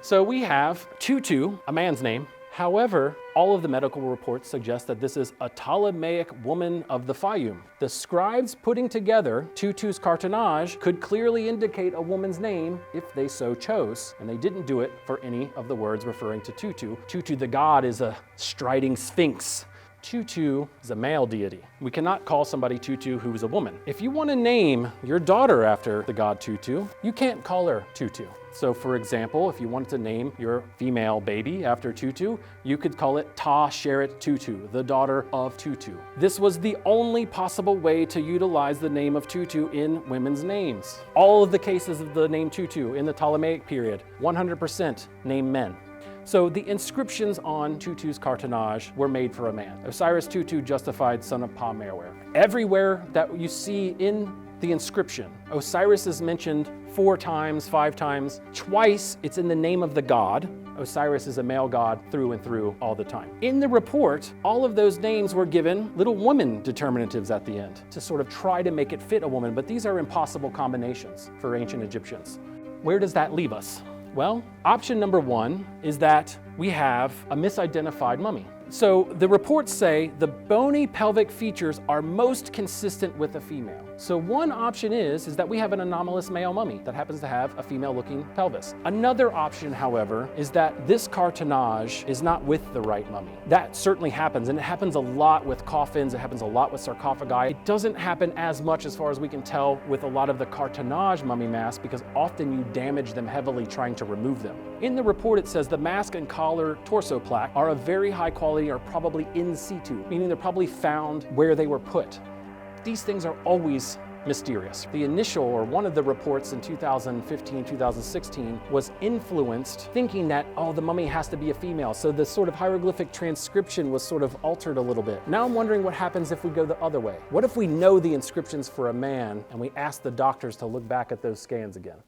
So we have Tutu, a man's name. However, all of the medical reports suggest that this is a ptolemaic woman of the Fayum. The scribes putting together Tutu's cartonnage could clearly indicate a woman's name if they so chose, and they didn't do it for any of the words referring to Tutu. Tutu the god is a striding sphinx. Tutu is a male deity. We cannot call somebody Tutu who's a woman. If you want to name your daughter after the god Tutu, you can't call her Tutu. So for example, if you wanted to name your female baby after Tutu, you could call it Ta Sheret Tutu, the daughter of Tutu. This was the only possible way to utilize the name of Tutu in women's names. All of the cases of the name Tutu in the Ptolemaic period, 100% name men. So the inscriptions on Tutu's cartonnage were made for a man. Osiris Tutu, justified son of Pa-Merwer. Everywhere that you see in the inscription, Osiris is mentioned 4 times, 5 times. Twice, it's in the name of the god. Osiris is a male god through and through all the time. In the report, all of those names were given little woman determinatives at the end to sort of try to make it fit a woman, but these are impossible combinations for ancient Egyptians. Where does that leave us? Well, option number 1 is that we have a misidentified mummy. So the reports say the bony pelvic features are most consistent with a female. So one option is that we have an anomalous male mummy that happens to have a female-looking pelvis. Another option, however, is that this cartonnage is not with the right mummy. That certainly happens, and it happens a lot with coffins, it happens a lot with sarcophagi. It doesn't happen as much as far as we can tell with a lot of the cartonnage mummy masks because often you damage them heavily trying to remove them. In the report it says the mask and collar torso plaque are of very high quality, are probably in situ, meaning they're probably found where they were put. These things are always mysterious. The initial, or one of the reports in 2015, 2016 was influenced thinking that, oh, the mummy has to be a female. So the sort of hieroglyphic transcription was sort of altered a little bit. Now I'm wondering what happens if we go the other way. What if we know the inscriptions for a man and we ask the doctors to look back at those scans again?